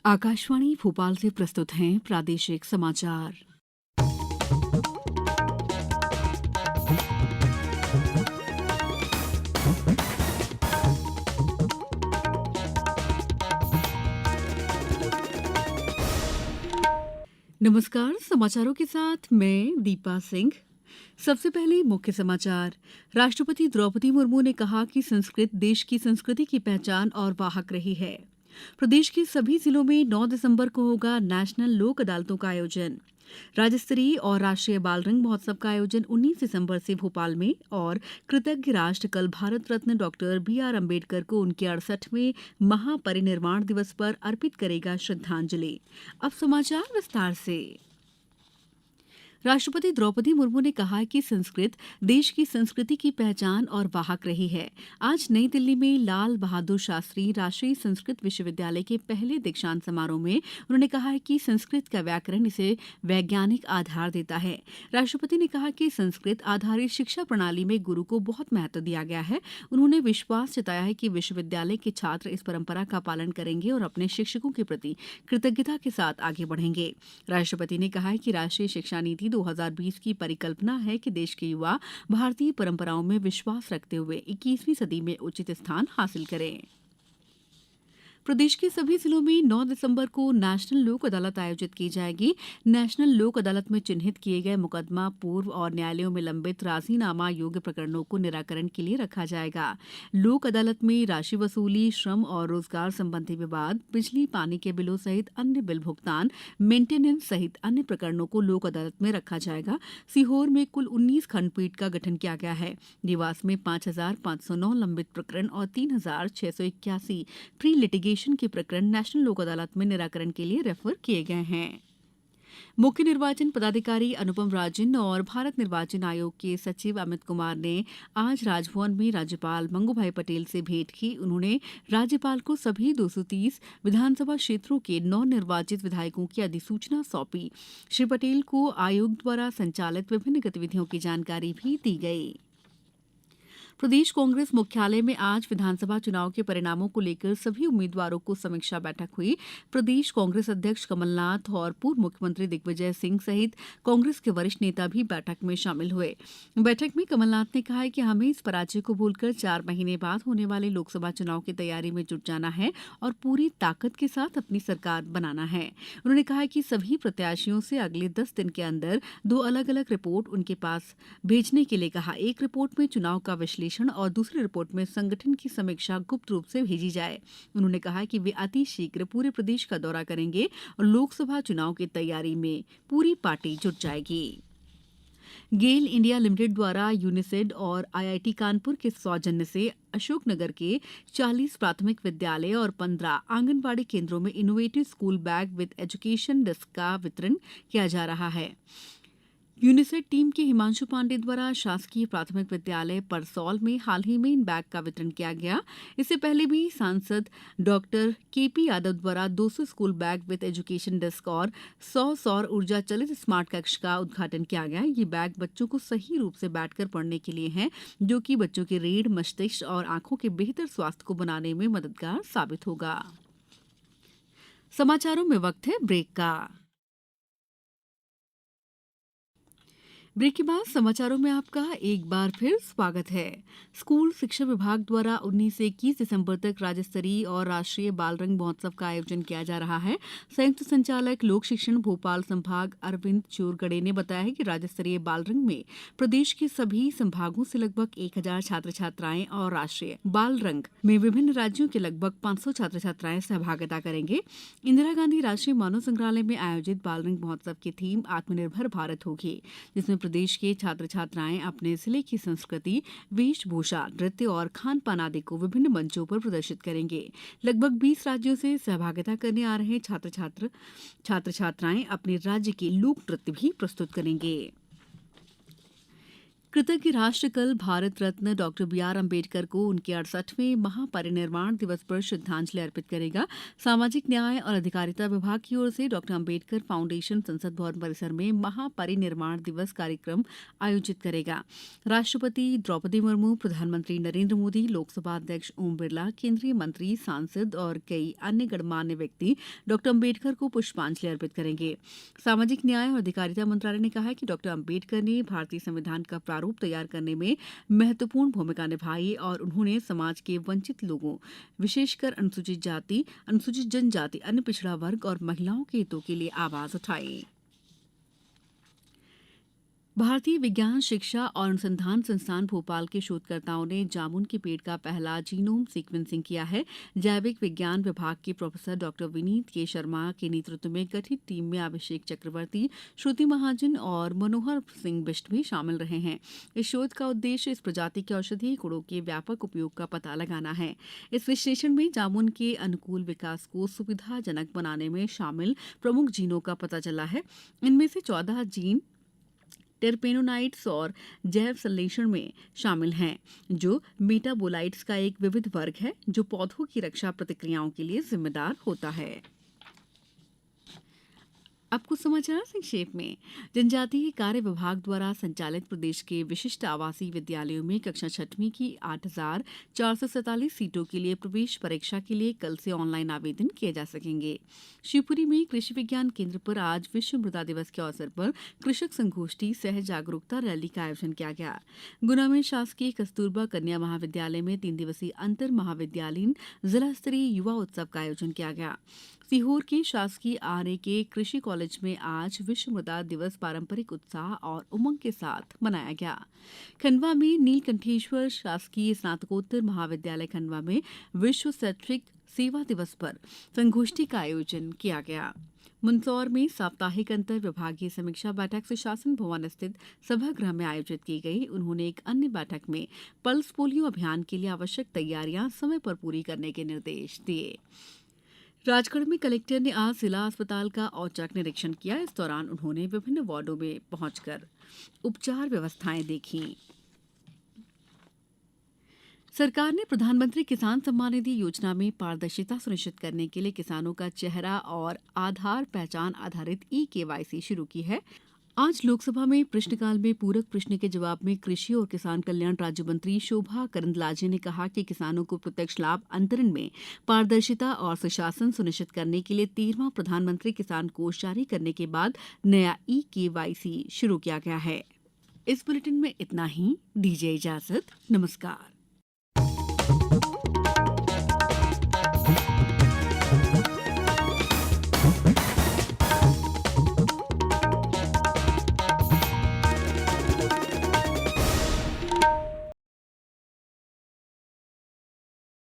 आकाशवाणी भोपाल से प्रस्तुत हैं प्रादेशिक समाचार। नमस्कार, समाचारों के साथ मैं दीपा सिंह। सबसे पहले मुख्य समाचार। राष्ट्रपति द्रौपदी मुर्मू ने कहा कि संस्कृत देश की संस्कृति की पहचान और वाहक रही है। प्रदेश के सभी जिलों में 9 दिसंबर को होगा नेशनल लोक अदालतों का आयोजन। राज्य स्तरीय और राष्ट्रीय बालरंग महोत्सव का आयोजन 19 दिसंबर से भोपाल में और कृतज्ञ राष्ट्र कल भारत रत्न डॉक्टर बी.आर. अम्बेडकर को उनके 68वें महापरिनिर्वाण दिवस पर अर्पित करेगा श्रद्धांजलि। अब समाचार विस्तार से। राष्ट्रपति द्रौपदी मुर्मू ने कहा कि संस्कृत देश की संस्कृति की पहचान और वाहक रही है। आज नई दिल्ली में लाल बहादुर शास्त्री राष्ट्रीय संस्कृत विश्वविद्यालय के पहले दीक्षांत समारोह में उन्होंने कहा कि संस्कृत का व्याकरण इसे वैज्ञानिक आधार देता है। राष्ट्रपति ने कहा कि संस्कृत आधारित शिक्षा प्रणाली में गुरु को बहुत महत्व दिया गया है। उन्होंने विश्वास जताया है कि विश्वविद्यालय के छात्र इस परंपरा का पालन करेंगे और अपने शिक्षकों के प्रति कृतज्ञता के साथ आगे बढ़ेंगे। राष्ट्रपति ने कहा कि राष्ट्रीय शिक्षा नीति 2020 की परिकल्पना है कि देश के युवा भारतीय परंपराओं में विश्वास रखते हुए 21वीं सदी में उचित स्थान हासिल करें। प्रदेश के सभी जिलों में 9 दिसंबर को नेशनल लोक अदालत आयोजित की जाएगी। नेशनल लोक अदालत में चिन्हित किए गए मुकदमा, पूर्व और न्यायालयों में लंबित राजीनामा योग्य प्रकरणों को निराकरण के लिए रखा जाएगा। लोक अदालत में राशि वसूली, श्रम और रोजगार संबंधी विवाद, बिजली पानी के बिलों सहित अन्य बिल भुगतान, मेंटेनेंस सहित अन्य प्रकरणों को लोक अदालत में रखा जाएगा। सीहोर में कुल 19 खंडपीठ का गठन किया गया है। देवास में 5,509 लंबित प्रकरण और 3,681 प्री लिटिगेशन के प्रकरण नेशनल लोक अदालत में निराकरण के लिए रेफर किए गए हैं। मुख्य निर्वाचन पदाधिकारी अनुपम राजन और भारत निर्वाचन आयोग के सचिव अमित कुमार ने आज राजभवन में राज्यपाल मंगूभाई पटेल से भेंट की। उन्होंने राज्यपाल को सभी 230 विधानसभा क्षेत्रों के नवनिर्वाचित विधायकों की अधिसूचना सौंपी। श्री पटेल को आयोग द्वारा संचालित विभिन्न गतिविधियों की जानकारी भी दी गई। प्रदेश कांग्रेस मुख्यालय में आज विधानसभा चुनाव के परिणामों को लेकर सभी उम्मीदवारों को समीक्षा बैठक हुई। प्रदेश कांग्रेस अध्यक्ष कमलनाथ और पूर्व मुख्यमंत्री दिग्विजय सिंह सहित कांग्रेस के वरिष्ठ नेता भी बैठक में शामिल हुए। बैठक में कमलनाथ ने कहा कि हमें इस पराजय को भूलकर 4 महीने बाद होने वाले लोकसभा चुनाव की तैयारी में जुट जाना है और पूरी ताकत के साथ अपनी सरकार बनाना है। उन्होंने कहा कि सभी प्रत्याशियों से अगले 10 दिन के अंदर 2 अलग-अलग रिपोर्ट उनके पास भेजने के लिए कहा। एक रिपोर्ट में चुनाव का विश्लेषण और दूसरी रिपोर्ट में संगठन की समीक्षा गुप्त रूप से भेजी जाए। उन्होंने कहा कि वे अति शीघ्र पूरे प्रदेश का दौरा करेंगे और लोकसभा चुनाव की तैयारी में पूरी पार्टी जुट जाएगी। गेल इंडिया लिमिटेड द्वारा यूनिसेड और आईआईटी कानपुर के सौजन्य से अशोकनगर के 40 प्राथमिक विद्यालय और 15 आंगनबाड़ी केंद्रों में innovative school bag with education desk का वितरण किया जा रहा है। यूनिसेड टीम के हिमांशु पांडे द्वारा शासकीय प्राथमिक विद्यालय परसौल में हाल ही में इन बैग का वितरण किया गया। इससे पहले भी सांसद डॉक्टर केपी यादव द्वारा 200 school bag with education desk और 100 सौर ऊर्जा चलित स्मार्ट कक्ष का उद्घाटन किया गया। ये बैग बच्चों को सही रूप से बैठकर पढ़ने के लिए हैं, जो कि बच्चों की रीढ़, मस्तिष्क और आंखों के बेहतर स्वास्थ्य को बनाने में मददगार साबित होगा। समाचारों में वक्त है ब्रेक का। ब्रेक के बाद समाचारों में आपका एक बार फिर स्वागत है। स्कूल शिक्षा विभाग द्वारा 19 से 21 दिसंबर तक राज्य स्तरीय और राष्ट्रीय बालरंग महोत्सव का आयोजन किया जा रहा है। संयुक्त संचालक लोक शिक्षण भोपाल संभाग अरविंद चोरगड़े ने बताया है कि राज्य स्तरीय बालरंग में प्रदेश के सभी संभागों से लगभग 1000 छात्र छात्राएं और राष्ट्रीय बालरंग में विभिन्न राज्यों के लगभग 500 छात्र छात्राएं सहभागिता करेंगे। इंदिरा गांधी राष्ट्रीय मानव संग्रहालय में आयोजित बालरंग महोत्सव की थीम आत्मनिर्भर भारत होगी, जिसमें प्रदेश के छात्र छात्राएं अपने जिले की संस्कृति, वेशभूषा, नृत्य और खान पान आदि को विभिन्न मंचों पर प्रदर्शित करेंगे। लगभग 20 राज्यों से सहभागिता करने आ रहे छात्र छात्राएं अपने राज्य के लोक नृत्य भी प्रस्तुत करेंगे। कृतज्ञ राष्ट्र कल भारत रत्न डॉक्टर बी.आर. अम्बेडकर को उनके 68वें महापरिनिर्वाण दिवस पर श्रद्धांजलि अर्पित करेगा। सामाजिक न्याय और अधिकारिता विभाग की ओर से डॉक्टर अम्बेडकर फाउंडेशन संसद भवन परिसर में महापरिनिर्वाण दिवस कार्यक्रम आयोजित करेगा। राष्ट्रपति द्रौपदी मुर्मू, प्रधानमंत्री नरेंद्र मोदी, लोकसभा अध्यक्ष ओम बिरला, केंद्रीय मंत्री, सांसद और कई अन्य गणमान्य व्यक्ति डॉक्टर अम्बेडकर को पुष्पांजलि अर्पित करेंगे। सामाजिक न्याय और अधिकारिता मंत्रालय ने कहा है कि डॉक्टर अम्बेडकर ने भारतीय संविधान का प्रारूप तैयार करने में महत्वपूर्ण भूमिका निभाई और उन्होंने समाज के वंचित लोगों, विशेषकर अनुसूचित जाति, अनुसूचित जनजाति, अन्य पिछड़ा वर्ग और महिलाओं के हितों के लिए आवाज उठाई। भारतीय विज्ञान शिक्षा और अनुसंधान संस्थान भोपाल के शोधकर्ताओं ने जामुन के पेड़ का पहला जीनोम सीक्वेंसिंग किया है। जैविक विज्ञान विभाग के प्रोफेसर डॉक्टर विनीत के शर्मा के नेतृत्व में गठित टीम में अभिषेक चक्रवर्ती, श्रुति महाजन और मनोहर सिंह बिष्ट भी शामिल रहे हैं। इस शोध का उद्देश्य इस प्रजाति के औषधीय गुणों के व्यापक उपयोग का पता लगाना है। इस विश्लेषण में जामुन के अनुकूल विकास को सुविधाजनक बनाने में शामिल प्रमुख जीनों का पता चला है। इनमें से 14 जीन टेरपेनोनाइड्स और जैव संश्लेषण में शामिल हैं, जो मेटाबोलाइट्स का एक विविध वर्ग है जो पौधों की रक्षा प्रतिक्रियाओं के लिए जिम्मेदार होता है। अब कुछ समाचार संक्षेप में। जनजातीय कार्य विभाग द्वारा संचालित प्रदेश के विशिष्ट आवासीय विद्यालयों में कक्षा 6वीं की 8,447 सीटों के लिए प्रवेश परीक्षा के लिए कल से ऑनलाइन आवेदन किए जा सकेंगे। शिवपुरी में कृषि विज्ञान केंद्र पर आज विश्व मृदा दिवस के अवसर पर कृषक संगोष्ठी सह जागरूकता रैली का आयोजन किया गया। गुना में शासकीय कस्तूरबा कन्या महाविद्यालय में 3 दिवसीय अंतर महाविद्यालयीन जिला स्तरीय युवा उत्सव का आयोजन किया गया। सीहोर के शासकीय आरए के कृषि कॉलेज में आज विश्व मृदा दिवस पारंपरिक उत्साह और उमंग के साथ मनाया गया। खंडवा में नीलकंठेश्वर शासकीय स्नातकोत्तर महाविद्यालय खंडवा में विश्व शैक्षिक सेवा दिवस पर संगोष्ठी का आयोजन किया गया। मंदसौर में साप्ताहिक अंतर विभागीय समीक्षा बैठक सुशासन भवन स्थित सभागृह में आयोजित की गई। उन्होंने एक अन्य बैठक में पल्स पोलियो अभियान के लिए आवश्यक तैयारियां समय पर पूरी करने के निर्देश दिए। राजगढ़ में कलेक्टर ने आज जिला अस्पताल का औचक निरीक्षण किया। इस दौरान उन्होंने विभिन्न वार्डों में पहुंचकर उपचार व्यवस्थाएं देखीं। सरकार ने प्रधानमंत्री किसान सम्मान निधि योजना में पारदर्शिता सुनिश्चित करने के लिए किसानों का चेहरा और आधार पहचान आधारित ई-केवाईसी शुरू की है। आज लोकसभा में प्रश्नकाल में पूरक प्रश्न के जवाब में कृषि और किसान कल्याण राज्य मंत्री शोभा करंदलाजे ने कहा कि किसानों को प्रत्यक्ष लाभ अंतरण में पारदर्शिता और सुशासन सुनिश्चित करने के लिए 13वां प्रधानमंत्री किसान कोष जारी करने के बाद नया ई-केवाईसी शुरू किया गया है। इस बुलेटिन में इतना ही। दीजिए इजाजत। नमस्कार।